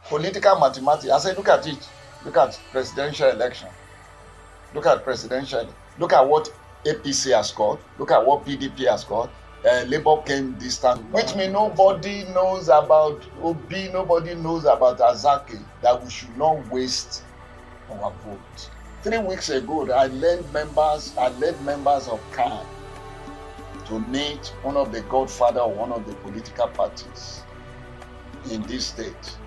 Political mathematics. I said, look at it. Look at presidential election. Look at presidential. Look at what APC has scored. Look at what PDP has scored. Labour came distant, which means nobody knows about Obi, nobody knows about Azaki, that we should not waste our vote. 3 weeks ago, I led members of CAN to meet one of the godfather of one of the political parties in this state.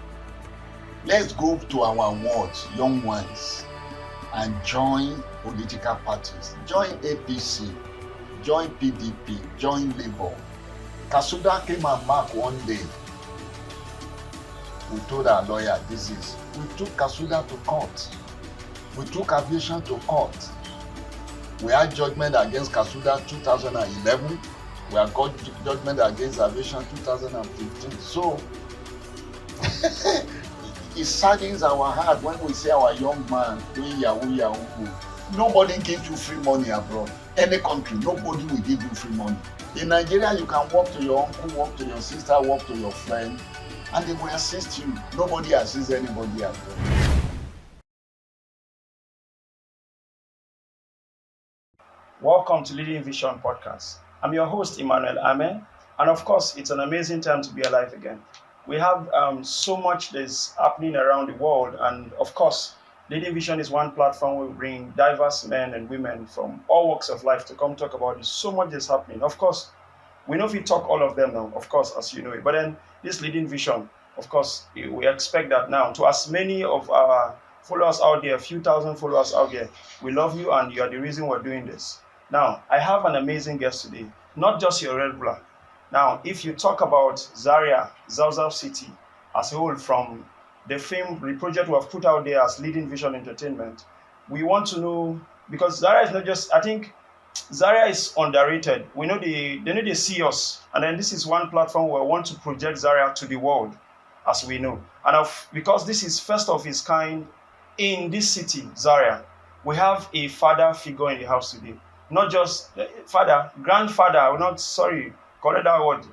Let's go to our wards, young ones, and join political parties. Join APC, join PDP, join Labour. Kasuda came and marked one day. We told our lawyer, we took Kasuda to court. We took aviation to court. We had judgment against Kasuda 2011. We had got judgment against aviation 2015. So, it saddens our heart when we see our young man doing yahoo. Nobody gives you free money abroad. Any country, nobody will give you free money. In Nigeria, you can walk to your uncle, walk to your sister, walk to your friend, and they will assist you. Nobody assists anybody abroad. Welcome to Leading Vision Podcast. I'm your host, Emmanuel Ame, and of course, it's an amazing time to be alive again. We have so much that's happening around the world, and of course, Leading Vision is one platform where we bring diverse men and women from all walks of life to come talk about this. So much is happening. Of course, we know if we talk all of them now, of course, as you know it. But then this Leading Vision, of course, we expect that now to as many of our followers out there, a few thousand followers out there, we love you and you are the reason we're doing this. Now, I have an amazing guest today, not just your regular. Now, if you talk about Zaria, Zauzau City, as a whole, from the project we have put out there as Leading Vision Entertainment, we want to know, because Zaria is not just, I think Zaria is underrated. We know they know they see us, and then this is one platform where we want to project Zaria to the world, as we know. And because this is first of its kind in this city, Zaria, we have a father figure in the house today. Not just father, grandfather, correct that word,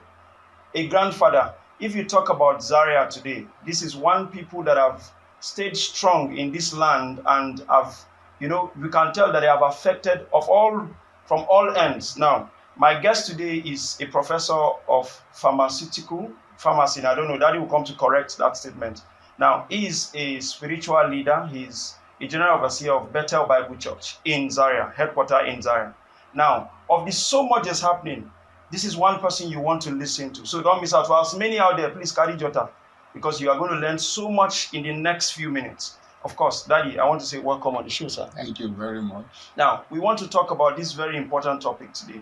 a grandfather. If you talk about Zaria today, this is one people that have stayed strong in this land and have, we can tell that they have affected from all ends. Now, my guest today is a professor of pharmacy, and I don't know, Daddy will come to correct that statement. Now, he is a spiritual leader. He's a general overseer of Bethel Bible Church in Zaria, headquarters in Zaria. Now, of this so much is happening, this is one person you want to listen to. So don't miss out. For as many out there, please carry Jota, because you are going to learn so much in the next few minutes. Of course, Daddy, I want to say welcome on the show, sir. Thank you very much. Now, we want to talk about this very important topic today.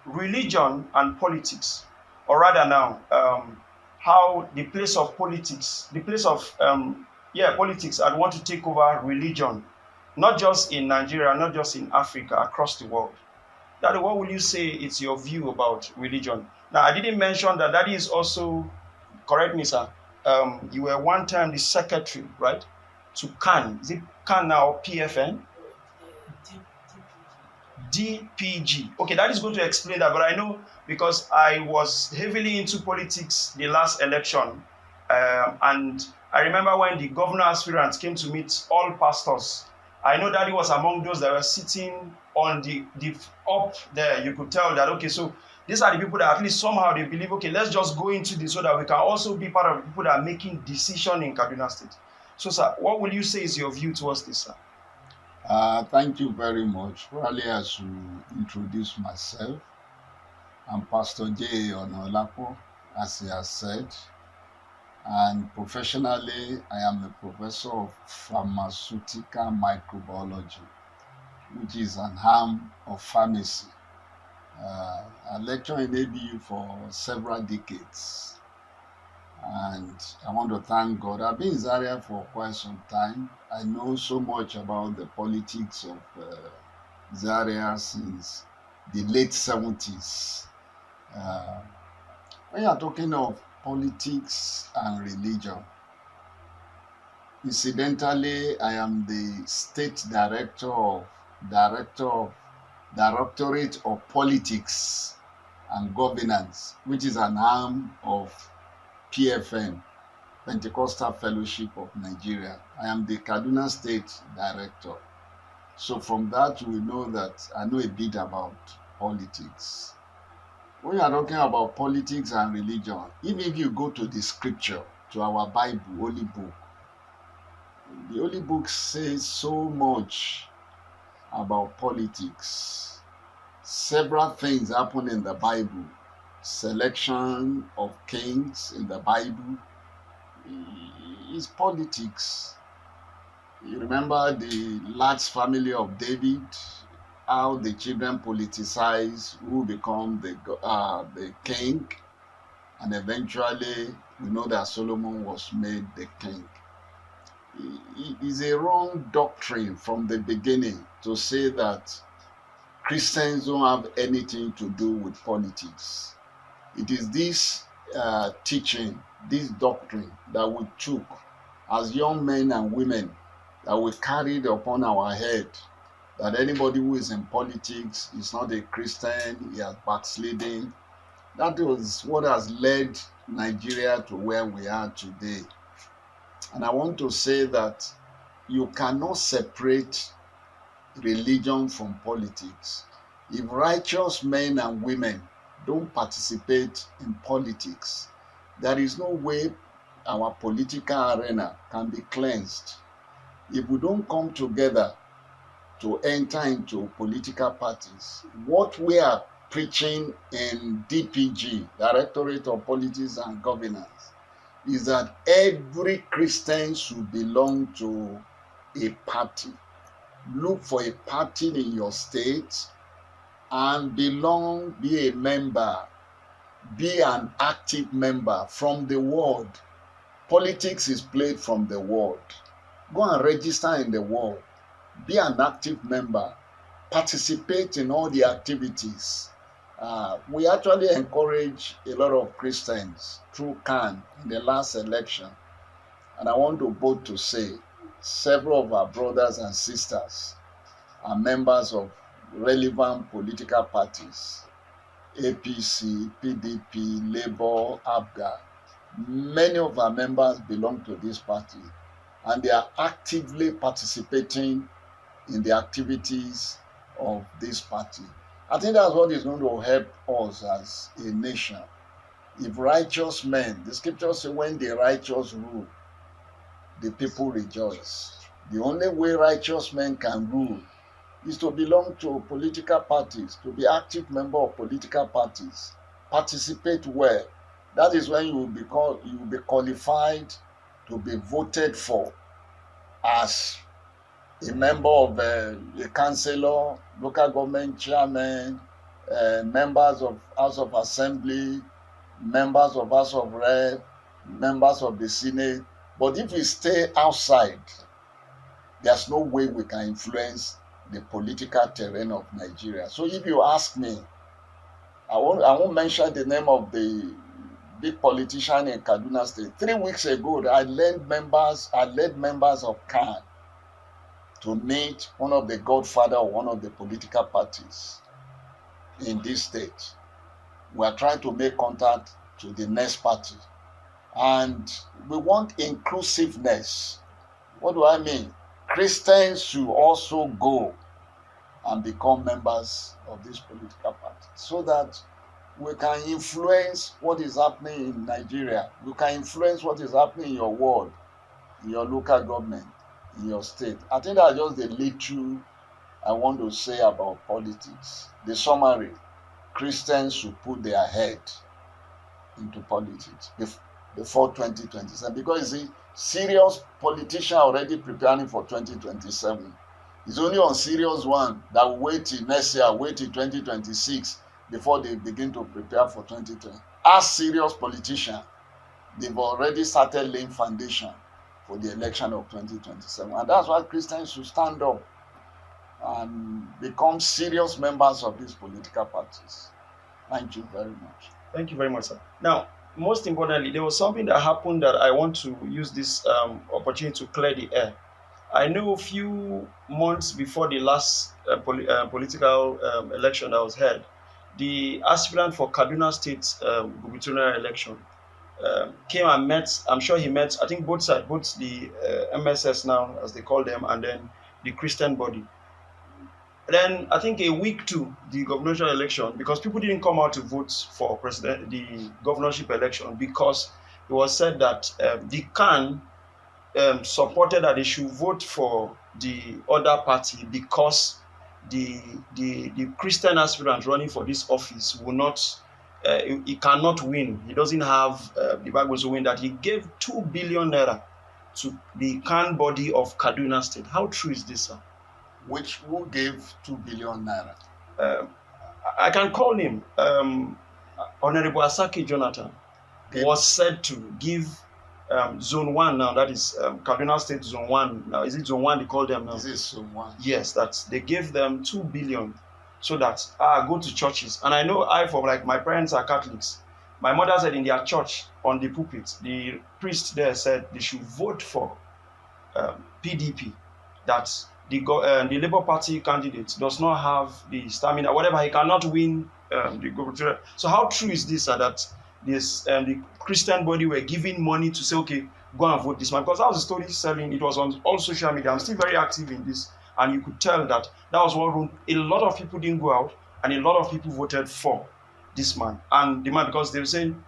Religion and politics, or rather now, how the place of politics, politics, I want to take over religion, not just in Nigeria, not just in Africa, across the world. Daddy, what will you say is your view about religion? Now, I didn't mention that Daddy is also, correct me, sir, you were one time the secretary, right, to CAN. Is it CAN now, PFN? DPG. Okay, that is going to explain that, but I know because I was heavily into politics the last election, and I remember when the governor aspirant came to meet all pastors. I know that he was among those that were sitting on the up there. You could tell that, okay, so these are the people that at least somehow they believe, okay, let's just go into this so that we can also be part of the people that are making decision in Kaduna State. So, sir, what will you say is your view towards this, sir? Thank you very much. Probably I should introduce myself. I'm Pastor J. Onaolapo, as he has said. And professionally, I am a professor of pharmaceutical microbiology, which is an arm of pharmacy. I lecture in ABU for several decades. And I want to thank God. I've been in Zaria for quite some time. I know so much about the politics of Zaria since the late 70s. When you're talking of politics and religion, incidentally, I am the state Directorate of Politics and Governance, which is an arm of PFN. Pentecostal Fellowship of Nigeria. I am the Kaduna State Director. So from that, we know that I know a bit about politics. When you are talking about politics and religion, even if you go to the scripture, to our Bible, Holy Book, the Holy Book says so much about politics. Several things happen in the Bible. Selection of kings in the Bible is politics. You remember the last family of David, how the children politicize who become the king, and eventually we know that Solomon was made the king. It is a wrong doctrine from the beginning to say that Christians don't have anything to do with politics. It is this teaching, this doctrine that we took as young men and women, that we carried upon our head, that anybody who is in politics is not a Christian, he has backsliding. That was what has led Nigeria to where we are today. And I want to say that you cannot separate religion from politics. If righteous men and women don't participate in politics, there is no way our political arena can be cleansed. If we don't come together to enter into political parties, what we are preaching in DPG, Directorate of Politics and Governance, is that every Christian should belong to a party. Look for a party in your state and be a member, be an active member from the world. Politics is played from the world. Go and register in the world. Be an active member. Participate in all the activities. We actually encourage a lot of Christians through CAN in the last election. And I want to both to say, several of our brothers and sisters are members of relevant political parties, APC, PDP, Labour, ABGA. Many of our members belong to this party, and they are actively participating in the activities of this party. I think that's what is going to help us as a nation. If righteous men, the scriptures say, when the righteous rule, the people rejoice. The only way righteous men can rule is to belong to political parties, to be active member of political parties, participate well. That is when you will be qualified to be voted for as a member of a councillor, local government chairman, members of House of Assembly, members of House of Rep, members of the Senate. But if we stay outside, there's no way we can influence the political terrain of Nigeria. So if you ask me, I won't mention the name of the big politician in Kaduna State. 3 weeks ago, I led members of CAN to meet one of the godfather of one of the political parties in this state. We are trying to make contact to the next party. And we want inclusiveness. What do I mean? Christians should also go and become members of this political party so that we can influence what is happening in Nigeria. We can influence what is happening in your world, in your local government, in your state. I think that's just the little I want to say about politics. The summary: Christians should put their head into politics before 2027, because you see, serious politicians already preparing for 2027. It's only on serious one that will wait till next year, wait till 2026 before they begin to prepare for 2020. As serious politicians, they've already started laying foundation for the election of 2027. And that's why Christians should stand up and become serious members of these political parties. Thank you very much. Thank you very much, sir. Now, most importantly, there was something that happened that I want to use this opportunity to clear the air. I know a few months before the last political election that was held, the aspirant for Kaduna State gubernatorial election came and met. I'm sure he met. I think both sides, both the MSS now, as they call them, and then the Christian body. Then I think a week to the governorship election, because people didn't come out to vote for the governorship election, because it was said that the CAN supported that they should vote for the other party because the Christian aspirant running for this office will not, he cannot win. He doesn't have the Bible to win. That he gave 2 billion naira to the CAN body of Kaduna State. How true is this, sir? Who gave 2 billion naira? I can call him. Honorable Asake Jonathan was said to give Zone 1 now, that is Kaduna State Zone 1. Now, is it Zone 1 they call them now? Is it Zone 1? Yes, they gave them 2 billion so that go to churches. And I know for like my parents are Catholics. My mother said in their church on the pulpit, the priest there said they should vote for PDP, that the Labour Party candidate does not have the stamina, whatever, he cannot win the gubernatorial. So how true is this, that this the Christian body were giving money to say, okay, go and vote this man? Because that was the story selling. It was on all social media. I'm still very active in this, and you could tell that was what room. A lot of people didn't go out, and a lot of people voted for this man. And the man, because they were saying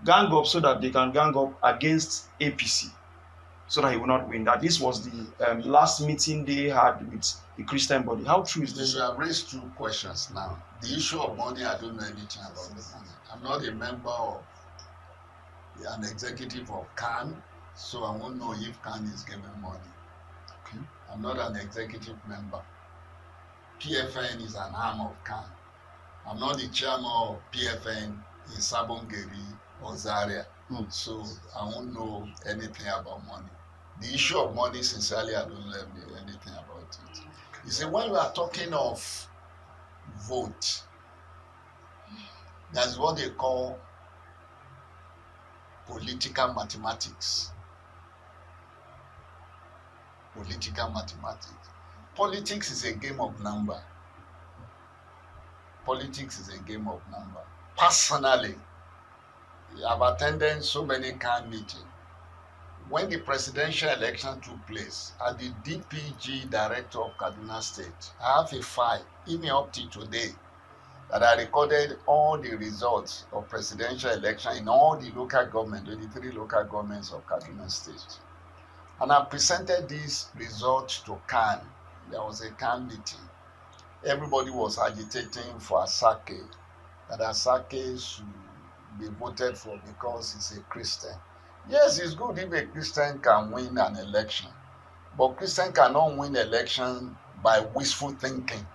gang up so that they can gang up against APC, so that he will not win. That this was the last meeting they had with the Christian body. How true is this? You have raised 2 questions now. The issue of money, I don't know anything about the money. I'm not a member of an executive of CAN, so I won't know if CAN is giving money. Okay. I'm not an executive member. PFN is an arm of CAN. I'm not the chairman of PFN in Sabongeri or Zaria, so I won't know anything about money. The issue of money, sincerely, I don't know anything about it. You see, when we are talking of vote, that's what they call political mathematics. Political mathematics. Politics is a game of number. Politics is a game of number. Personally, I've attended so many CAN meetings. When the presidential election took place, as the DPG director of Kaduna State, I have a file, even up to today, that I recorded all the results of presidential election in all the local government, 23 local governments of Kaduna State. And I presented these results to CAN. There was a CAN meeting. Everybody was agitating for Asake, that Asake should be voted for because he's a Christian. Yes, it's good if a Christian can win an election, but Christian cannot win election by wishful thinking.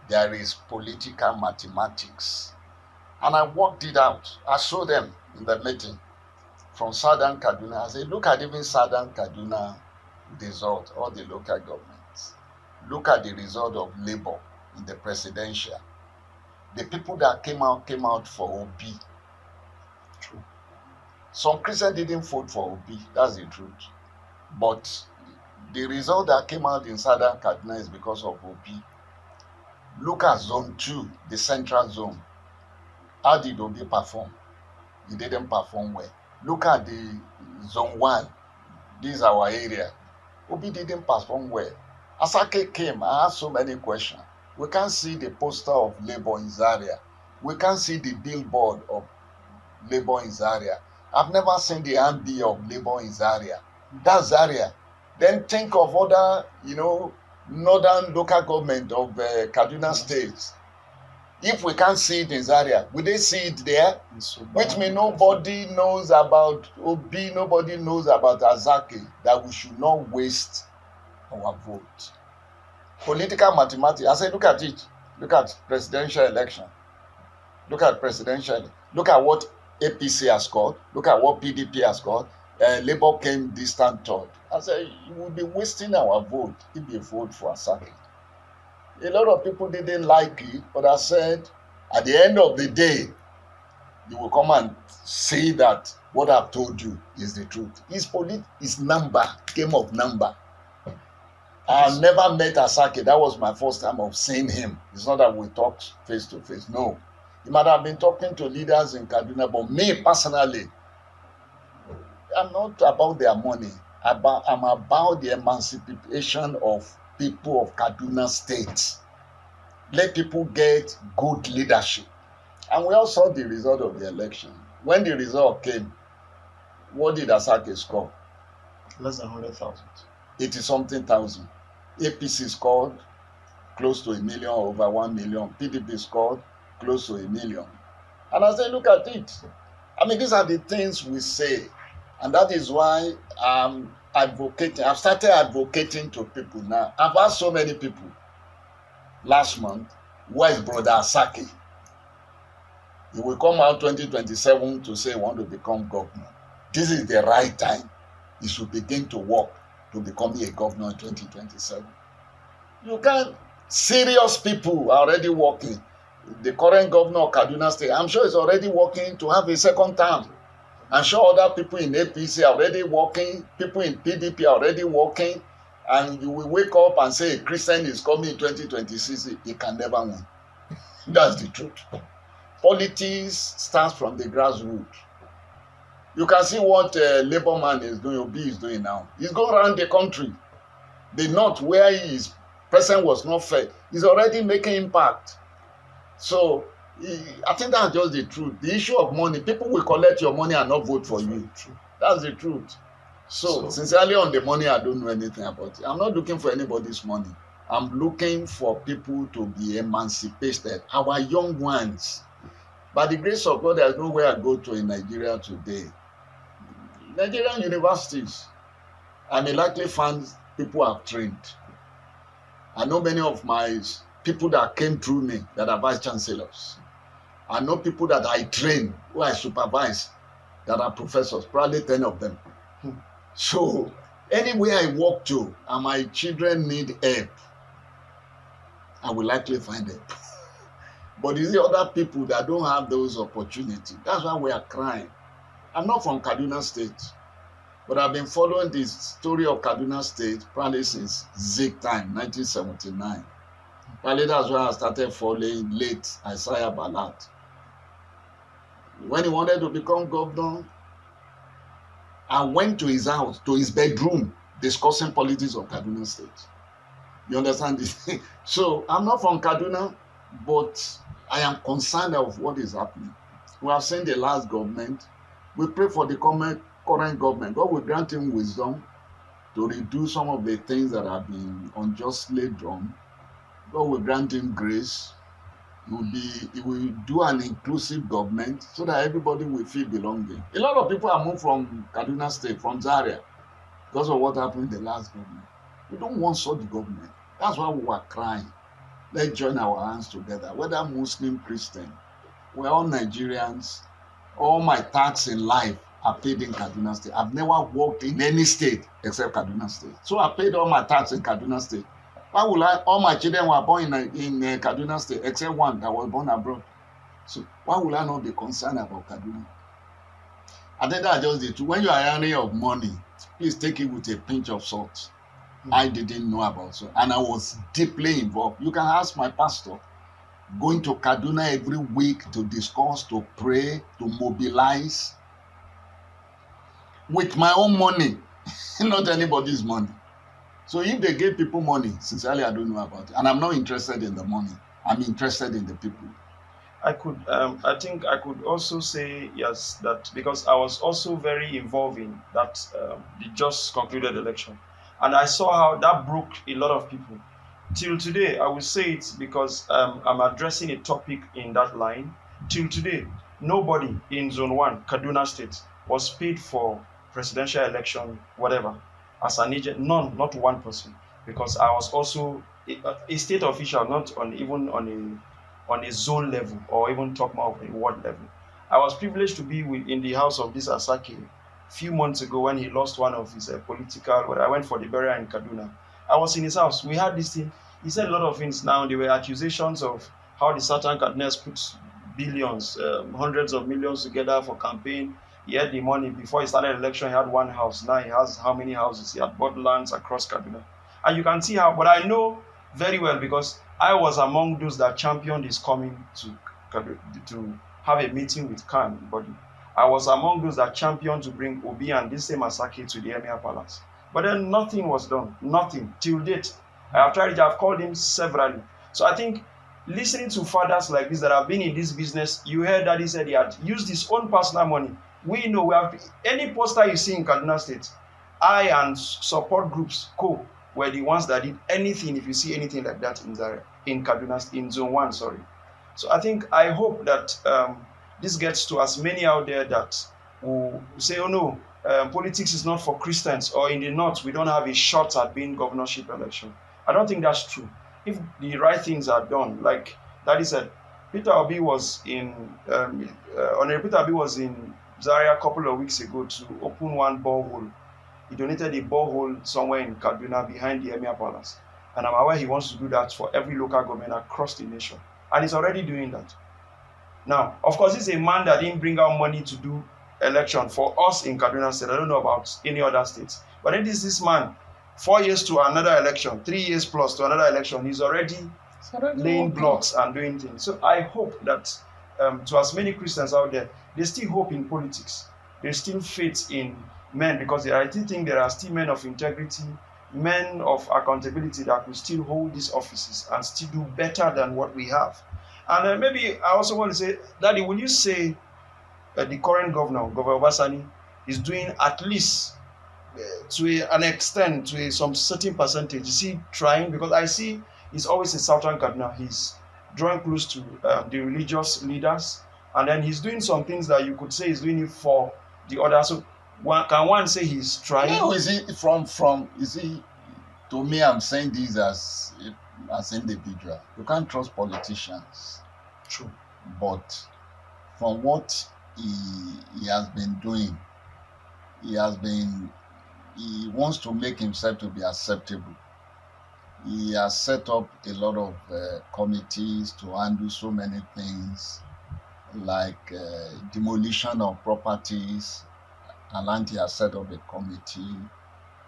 There is political mathematics. And I worked it out. I showed them in the meeting from Southern Kaduna. I said, look at even Southern Kaduna result, all the local governments. Look at the result of Labour in the presidential. The people that came out for Obi. True. Some Christians didn't vote for Obi, that's the truth. But the result that came out in Southern Kaduna is because of Obi. Look at Zone 2, the central zone. How did Obi perform? He didn't perform well. Look at the Zone 1. This is our area. Obi didn't perform well. Asake came, I asked so many questions. We can't see the poster of Labour in Zaria. We can't see the billboard of Labour in Zaria. I've never seen the MD of Labour in Zaria. That's Zaria. Then think of other, northern local government of Kaduna State. If we can't see it in Zaria, will they see it there? Which means nobody knows about Obi, nobody knows about Asake, that we should not waste our vote. Political mathematics, I say, look at it. Look at presidential election. Look at presidential. Look at what APC has scored. Look at what PDP has scored. Labour came distant third. I said, you will be wasting our vote if you vote for Asake. A lot of people didn't like it, but I said, at the end of the day, you will come and say that what I've told you is the truth. It's number, game of number. I never met Asake. That was my first time of seeing him. It's not that we talked face to face. No. He might have been talking to leaders in Kaduna, but me personally, I'm not about their money. I'm about the emancipation of people of Kaduna State. Let people get good leadership. And we all saw the result of the election. When the result came, what did Asake score? Less than 100,000. 80 something thousand. APC scored close to 1 million, over 1 million. PDP scored close to 1 million. And I say, look at it. I mean, these are the things we say. And that is why I'm advocating. I've started advocating to people now. I've asked so many people last month, where is Brother Asake? He will come out 2027 to say he want to become governor. This is the right time. He should begin to work to become a governor in 2027. You can't. Serious people are already working. The current governor of Kaduna State, I'm sure is already working to have a second term. I'm sure other people in APC are already working. People in PDP are already working. And you will wake up and say a Christian is coming in 2026. He can never win. That's the truth. Politics starts from the grassroots. You can see what Labour man is doing, Obi is doing now. He's going around the country. The north where he is, president was not fair. He's already making impact. So I think that's just the truth. The issue of money, people will collect your money and not vote for you. That's the truth. So sincerely on the money, I don't know anything about it. I'm not looking for anybody's money. I'm looking for people to be emancipated, our young ones. By the grace of God, there's nowhere I go to in Nigeria today. Nigerian universities, I may likely find people I've trained. I know many of my people that came through me that are vice chancellors. I know people that I train, who I supervise, that are professors, probably 10 of them. So anywhere I walk to and my children need help, I will likely find help. But you see other people that don't have those opportunities. That's why we are crying. I'm not from Kaduna State, but I've been following the story of Kaduna State probably since Zik time, 1979. Probably that's why I started following late Isaiah Balat. When he wanted to become governor, I went to his house, to his bedroom, discussing politics of Kaduna State. You understand this? So I'm not from Kaduna, but I am concerned of what is happening. We have seen the last government. We pray for the current government. God will grant him wisdom to redo some of the things that have been unjustly done. God will grant him grace. He will do an inclusive government so that everybody will feel belonging. A lot of people have moved from Kaduna State, from Zaria, because of what happened in the last government. We don't want such government. That's why we were crying. Let's join our hands together, whether Muslim, Christian. We're all Nigerians. All my tax in life are paid in Kaduna State. I've never worked in any state except Kaduna State. So I paid all my tax in Kaduna State. Why would all my children were born in Kaduna State except one that was born abroad? So why would I not be concerned about Kaduna? I think that's just the truth. When you are earning of money, please take it with a pinch of salt. I didn't know about it, and I was deeply involved. You can ask my pastor. Going to Kaduna every week to discuss, to pray, to mobilize with my own money, not anybody's money. So if they give people money, sincerely, I don't know about it. And I'm not interested in the money. I'm interested in the people. I think I could also say yes, that because I was also very involved in that, the just concluded election. And I saw how that broke a lot of people. Till today, I will say it because I'm addressing a topic in that line. Till today, nobody in Zone 1, Kaduna State, was paid for presidential election, whatever, as an agent. None, not one person. Because I was also a state official, not even on a zone level or even talk more of a ward level. I was privileged to be in the house of this Asake a few months ago when he lost one of his political. I went for the burial in Kaduna. I was in his house. We had this thing. He said a lot of things now. There were accusations of how the Satan Cadenas puts billions, hundreds of millions together for campaign. He had the money. Before he started election, he had one house. Now he has how many houses? He had bought lands across Kaduna. And you can see how, but I know very well because I was among those that championed his coming to have a meeting with Khan body. I was among those that championed to bring Obi and this same Asake to the Emir Palace. But then nothing was done. Nothing. Till date. I have tried it. I've called him severally. So I think listening to fathers like this that have been in this business, you heard that he said he had used his own personal money. We know we have any poster you see in Kaduna State, I and support groups, were the ones that did anything. If you see anything like that in Zaria, in Kaduna, in Zone 1, sorry. So I hope that this gets to as many out there that will say, oh no, politics is not for Christians, or in the north, we don't have a shot at being governorship election. I don't think that's true. If the right things are done, like Daddy said, Peter Obi was in, Honorable Peter Obi was in Zaria a couple of weeks ago to open one borehole. He donated a borehole somewhere in Kaduna behind the Emir Palace. And I'm aware he wants to do that for every local government across the nation. And he's already doing that. Now, of course, he's a man that didn't bring out money to do election for us in Kaduna State. I don't know about any other states. But then this man, 4 years to another election, 3 years plus to another election, he's already laying blocks and doing things. So I hope that to as many Christians out there, they still hope in politics. They still faith in men, because I still think there are still men of integrity, men of accountability that will still hold these offices and still do better than what we have. And maybe I also want to say, Daddy, will you say the current governor, Governor Obasani, is doing at least to an extent, to some certain percentage? Is he trying? Because I see he's always in Southern Kaduna. He's drawing close to the religious leaders, and then he's doing some things that you could say he's doing it for the others. So can one say he's trying? No, is he to me, I'm saying this as individual. You can't trust politicians. True. But from what he has been doing, he wants to make himself to be acceptable. He has set up a lot of committees to handle so many things, like demolition of properties. Alanti has set up a committee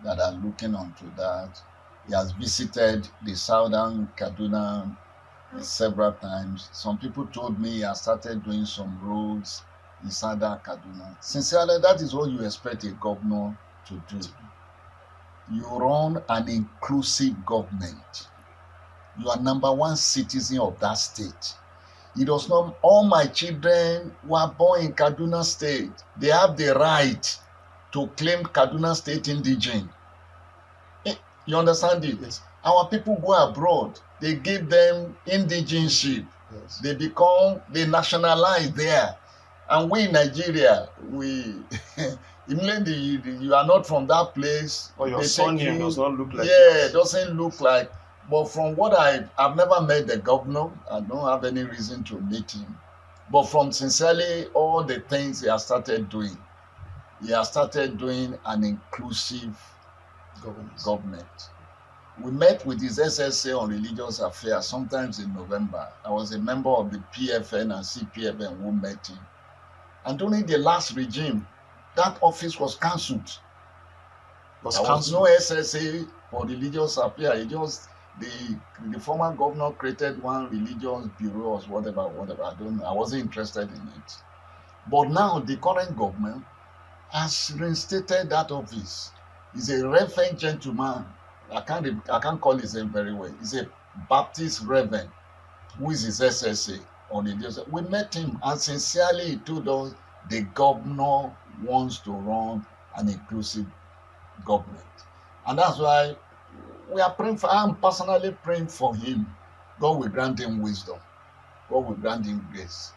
that are looking onto that. He has visited the southern Kaduna several times. Some people told me he has started doing some roads in southern Kaduna. Sincerely, that is what you expect a governor to do. You run an inclusive government. You are number one citizen of that state. It does not, all my children were born in Kaduna State. They have the right to claim Kaduna State indigene. You understand it? Yes. Our people go abroad. They give them indigenship. Yes. They nationalize there. And we in Nigeria, immediately you are not from that place. Or your surname does not look like it doesn't look like. But from what I've never met the governor. I don't have any reason to meet him. But from sincerely all the things he has started doing an inclusive government. We met with his SSA on religious affairs sometimes in November. I was a member of the PFN and CPFN who met him. And during the last regime, that office was cancelled. There was no SSA for religious affairs. The former governor created one religious bureau or whatever. I wasn't interested in it. But now the current government has reinstated that office. He's a reverend gentleman. I can't call his name very well. He's a Baptist reverend who is his SSA on religious. We met him and sincerely he told us the governor wants to run an inclusive government. And that's why we are praying for, I'm personally praying for him. God will grant him wisdom. God will grant him grace.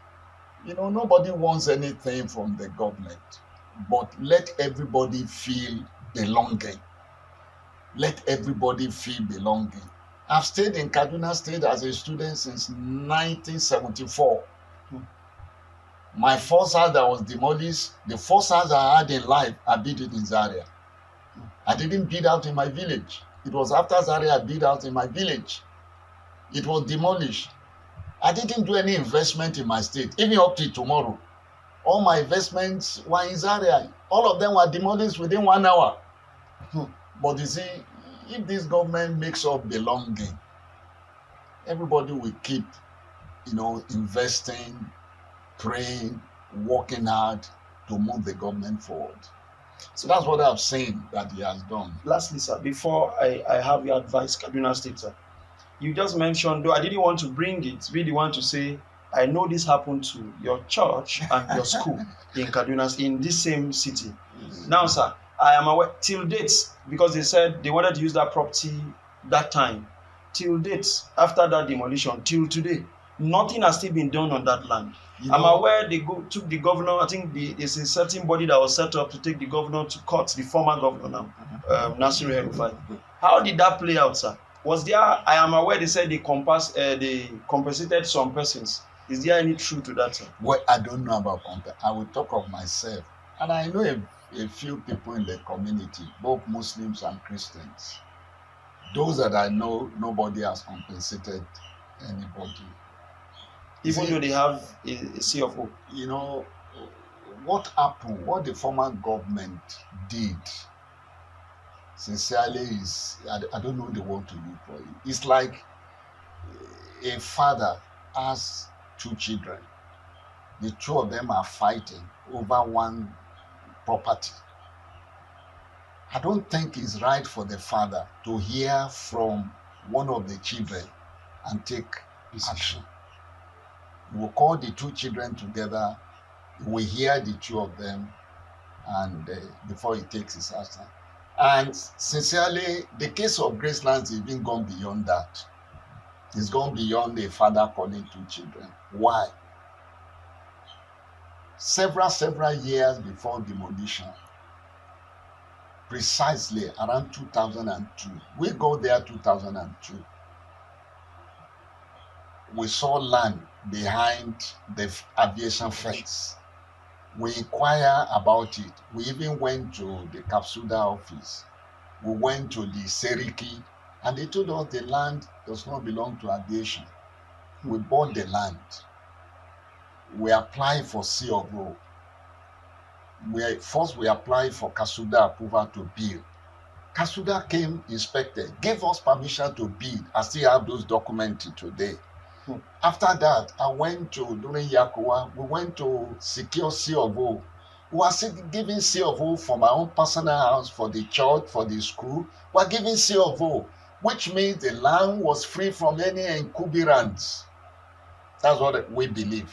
Nobody wants anything from the government, but let everybody feel belonging. Let everybody feel belonging. I've stayed in Kaduna State as a student since 1974. My first house that was demolished, the first house I had in life, I built it in Zaria. I didn't build out in my village. It was after Zaria I built out in my village. It was demolished. I didn't do any investment in my state, even up to tomorrow. All my investments were in Zaria. All of them were demolished within 1 hour. But you see, if this government makes up belonging, everybody will keep, investing, praying, working hard to move the government forward. So that's what I've seen that he has done. Lastly, sir, before I have your advice, Kaduna State, sir, you just mentioned, though I didn't want to bring it, really want to say, I know this happened to your church and your school in Kaduna, in this same city. Now, sir, I am aware, till date, because they said they wanted to use that property that time, till date, after that demolition, till today, nothing has still been done on that land. I'm aware they took the governor, I think there's a certain body that was set up to take the governor to court, the former governor now, Nasiru El-Rufai. How did that play out, sir? Was there, I am aware they said they compensated some persons. Is there any truth to that, sir? Well, I don't know about I will talk of myself. And I know a few people in the community, both Muslims and Christians. Those that I know, nobody has compensated anybody. Even though they have a C of O. You know, what happened, what the former government did, sincerely, is, I don't know the word to use for it. It's like a father has two children. The two of them are fighting over one property. I don't think it's right for the father to hear from one of the children and take action. He will call the two children together, he will hear the two of them, and before he takes his action. And sincerely, the case of Graceland has even gone beyond that. It's gone beyond a father calling two children. Why? Several years before demolition, precisely around 2002, we go there 2002, we saw land behind the aviation fence. We inquire about it. We even went to the Kapsuda office. We went to the Seriki, and they told us the land does not belong to aviation. We bought the land. We applied for C of O. First we applied for Kasuda approval to build. Kasuda came, inspected, gave us permission to build. I still have those documented today. After that, I went to, during Yakuwa, we went to secure C of O. We were giving C of O for my own personal house, for the church, for the school. We were giving C of O, which means the land was free from any encumbrance. That's what we believe.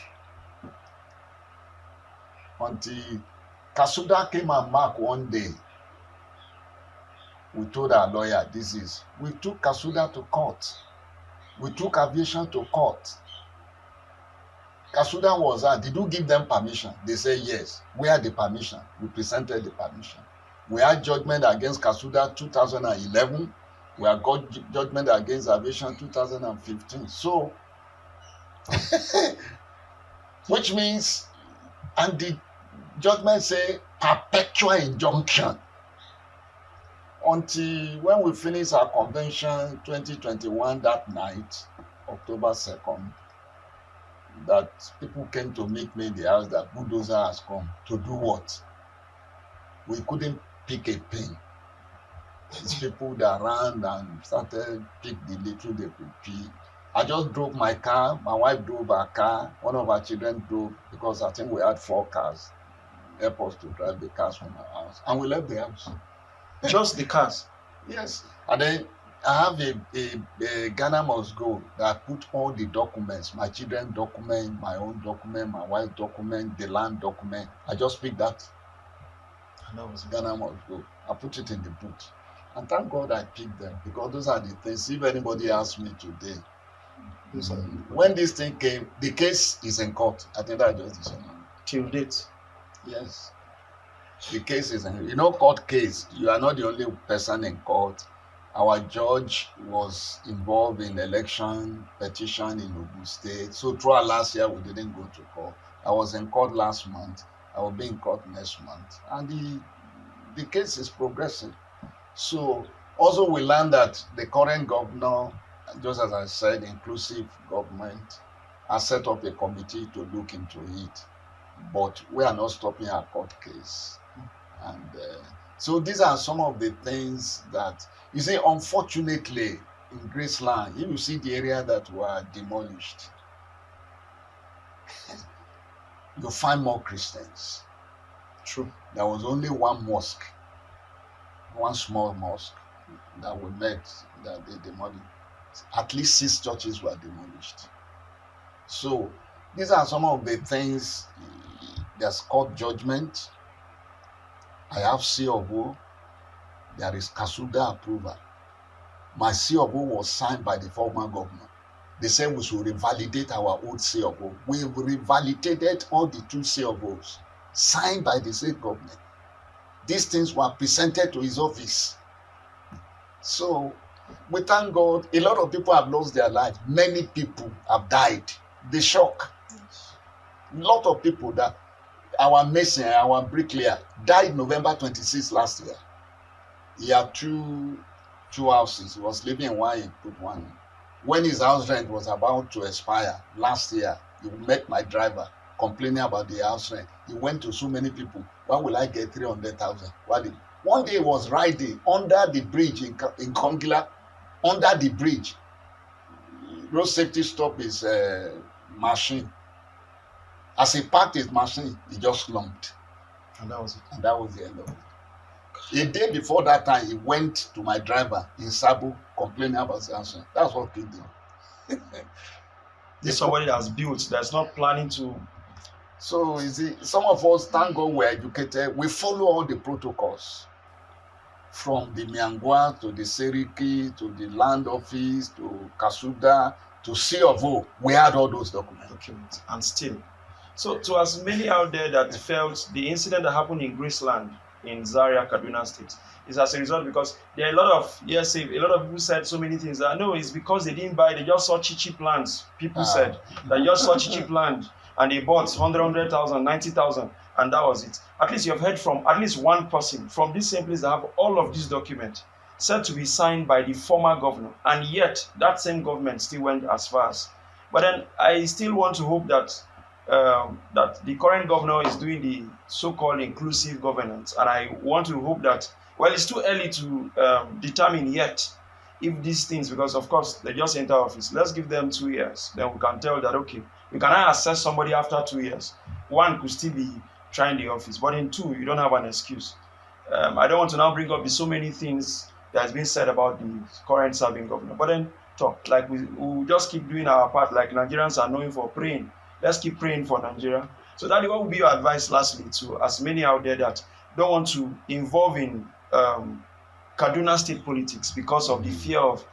Until Kasuda came and marked one day, we told our lawyer, we took Kasuda to court. We took aviation to court. Kasuda was asked, did you give them permission? They said yes. We had the permission. We presented the permission. We had judgment against Kasuda 2011. We had got judgment against aviation 2015. So, which means, and the judgment say perpetual injunction. Until when we finished our convention 2021 that night, October 2nd, that people came to meet me in the house that bulldozer has come. To do what? We couldn't pick a pin. It's people that ran and started pick the little they could pick. I just drove my car, my wife drove her car, one of our children drove, because I think we had 4 cars, help us to drive the cars from our house. And we left the house. Just the cars? Yes. And then I have a Ghana must go that put all the documents, my children document, my own document, my wife document, the land document. I just picked that. And that was Ghana must go. I put it in the boot. And thank God I picked them, because those are the things. If anybody asks me today, when this thing came, the case is in court. I think I just decided. Till date? Yes. The case is, court case, you are not the only person in court. Our judge was involved in election petition in Ogun State. So throughout last year, we didn't go to court. I was in court last month. I will be in court next month. And the case is progressing. So also we learned that the current governor, just as I said, inclusive government, has set up a committee to look into it. But we are not stopping our court case. And so these are some of the things that, you see, unfortunately, in Graceland, if you see the area that were demolished, you find more Christians. True. There was only one mosque, one small mosque that we met that they demolished. At least 6 churches were demolished. So these are some of the things. There's court judgment. I have C of O. There is Kasuga approval. My C of O was signed by the former governor. They said we should revalidate our old C of O. We revalidated all the 2 C of Os signed by the state government. These things were presented to his office. So we thank God. A lot of people have lost their lives. Many people have died. The shock. A lot of people that our mason, our bricklayer died November 26 last year. He had two houses. He was living in one, he put one. When his house rent was about to expire last year, he met my driver complaining about the house rent. He went to so many people. When will I get 300,000? One day he was riding under the bridge in Kongila, under the bridge. Road safety stopped his machine. As he parked his machine, he just slumped. And that was it. And that was the end of it. A day before that time, he went to my driver in Sabo complaining about the house rent. That's what killed him. This is somebody that's built, that's not planning to. So you see, some of us, thank God we're educated. We follow all the protocols. From the Miangwa to the Seriki to the land office to Kasuda to C of O. We had all those documents. And still. So to as many out there that felt the incident that happened in Graceland in Zaria, Kaduna State, is as a result because there are a lot of people said so many things that no, it's because they didn't buy, they just saw cheap lands. People said that just saw cheap land and they bought 100,000, 90,000, and that was it. At least you have heard from at least one person from this same place that have all of these documents said to be signed by the former governor, and yet that same government still went as far as. But then I still want to hope that that the current governor is doing the so-called inclusive governance, and I want to hope that, well, it's too early to determine yet if these things, because of course they just enter office. Let's give them 2 years, then we can tell that okay, you cannot assess somebody after 2 years. One could still be trying the office, but in 2 you don't have an excuse. I don't want to now bring up the so many things that has been said about the current serving governor, but then talk like we just keep doing our part, like Nigerians are known for praying. Let's keep praying for Nigeria. So that what would be your advice lastly to as many out there that don't want to involve in Kaduna state politics because of the fear of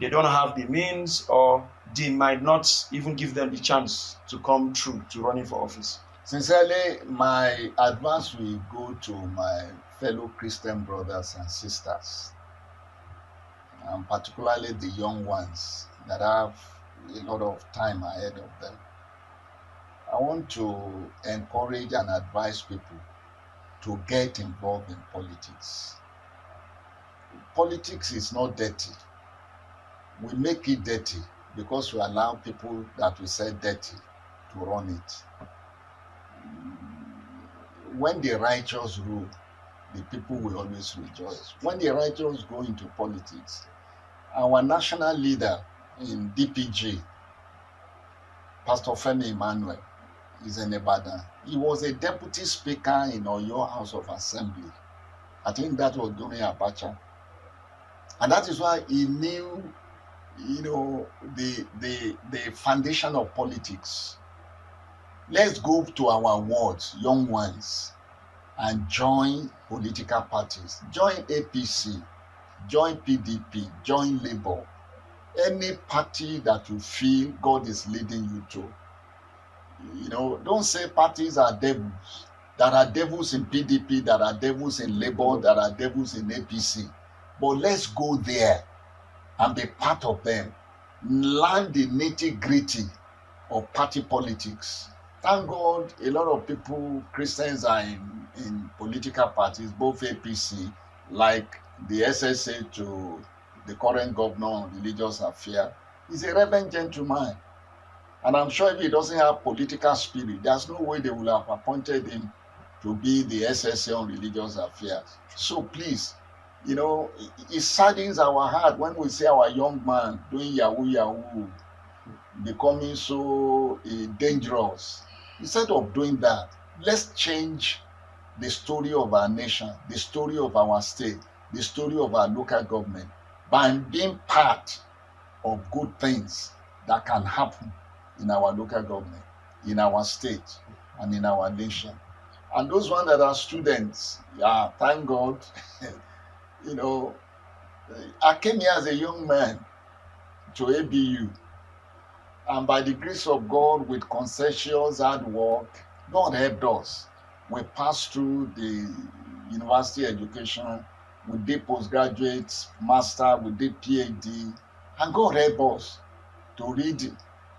they don't have the means or they might not even give them the chance to come through to running for office? Sincerely, my advice will go to my fellow Christian brothers and sisters, and particularly the young ones that have a lot of time ahead of them. I want to encourage and advise people to get involved in politics. Politics is not dirty. We make it dirty because we allow people that we say dirty to run it. When the righteous rule, the people will always rejoice. When the righteous go into politics, our national leader in DPG, Pastor Femi Emmanuel, is in Ibadan. He was a deputy speaker in Oyo House of Assembly. I think that was during Abacha. And that is why he knew, the foundation of politics. Let's go to our wards, young ones, and join political parties. Join APC, join PDP, join Labour. Any party that you feel God is leading you to. Don't say parties are devils. There are devils in PDP, there are devils in Labour, there are devils in APC. But let's go there and be part of them. Learn the nitty-gritty of party politics. Thank God a lot of people, Christians, are in political parties, both APC, like the SSA to the current governor on religious affairs. He's a reverend gentleman. And I'm sure if he doesn't have political spirit, there's no way they will have appointed him to be the SSA on religious affairs. So please, it saddens our heart when we see our young man doing yahoo, becoming so dangerous. Instead of doing that, let's change the story of our nation, the story of our state, the story of our local government by being part of good things that can happen in our local government, in our state, and in our nation. And those ones that are students, yeah, thank God, you know, I came here as a young man to ABU, and by the grace of God, with conscientious hard work, God helped us. We passed through the university education, we did postgraduate, master, we did PhD, and God helped us to read.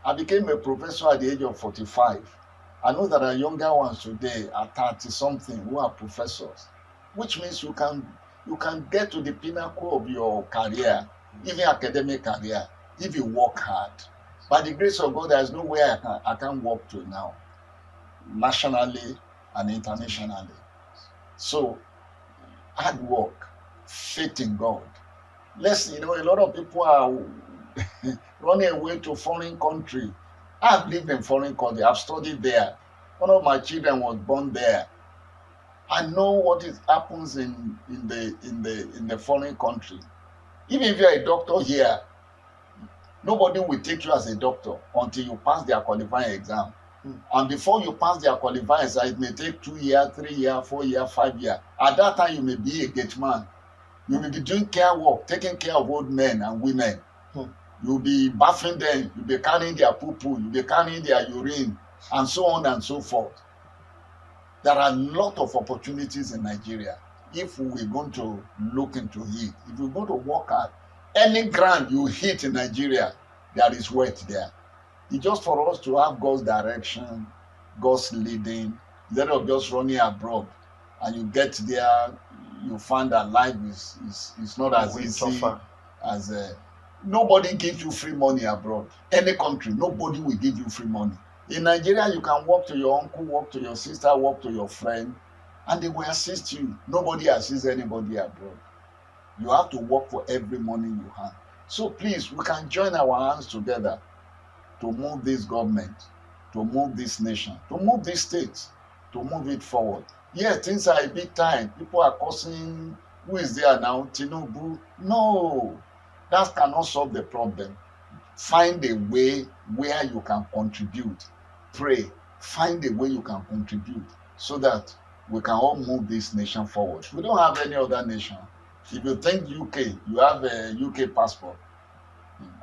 I became a professor at the age of 45. I know there are younger ones today at 30 something who are professors, which means you can get to the pinnacle of your career, even academic career, if you work hard. By the grace of God, there is no way I can walk to now, nationally and internationally. So, hard work, faith in God. A lot of people are running away to foreign country. I've lived in foreign country. I've studied there. One of my children was born there. I know what happens in the foreign country. Even if you're a doctor here, nobody will take you as a doctor until you pass their qualifying exam. And before you pass their qualifying exam, it may take 2 years, 3 years, 4 years, 5 years. At that time, you may be a gate man. You will be doing care work, taking care of old men and women. You'll be bathing them, you'll be carrying their poo-poo, you'll be carrying their urine, and so on and so forth. There are a lot of opportunities in Nigeria if we're going to look into it. If we're going to work hard, any ground you hit in Nigeria, there is wealth there. It's just for us to have God's direction, God's leading, instead of just running abroad. And you get there, you find that life is not as easy as nobody gives you free money abroad. Any country, nobody will give you free money. In Nigeria, you can walk to your uncle, walk to your sister, walk to your friend, and they will assist you. Nobody assists anybody abroad. You have to work for every money you have. So please, we can join our hands together to move this government, to move this nation, to move this state, to move it forward. Yes, things are a bit tight. People are cursing. Who is there now? Tinubu? No, that cannot solve the problem. Find a way where you can contribute. Pray. Find a way you can contribute so that we can all move this nation forward. We don't have any other nation. If you think UK, you have a UK passport.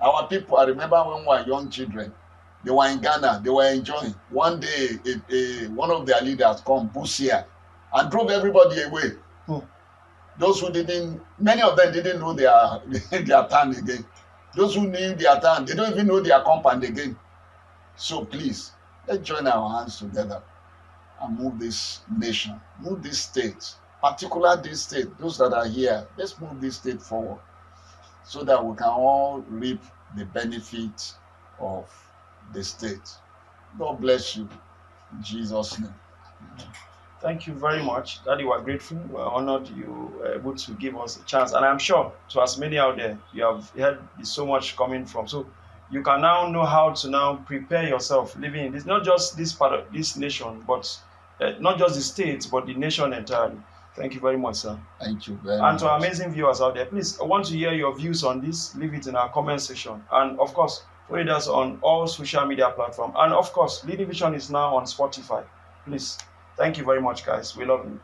Our people, I remember when we were young children, they were in Ghana, they were enjoying. One day, one of their leaders come, Busia, and drove everybody away. Those who didn't, many of them didn't know their turn again. Those who knew their turn, they don't even know their compound again. So please, let's join our hands together and move this nation, move this state, particularly this state, those that are here, let's move this state forward so that we can all reap the benefit of the state. God bless you. In Jesus' name. Thank you very much. Daddy, we're grateful. We're honored you were able to give us a chance. And I'm sure to as many out there, you have heard so much coming from. So you can now know how to now prepare yourself living in this, not just this part of this nation, but not just the state, but the nation entirely. Thank you very much, sir. Thank you very much. And to our amazing viewers out there, please, I want to hear your views on this. Leave it in our comment section. And of course, follow us on all social media platforms. And of course, Leading Vision is now on Spotify. Please, thank you very much, guys. We love you.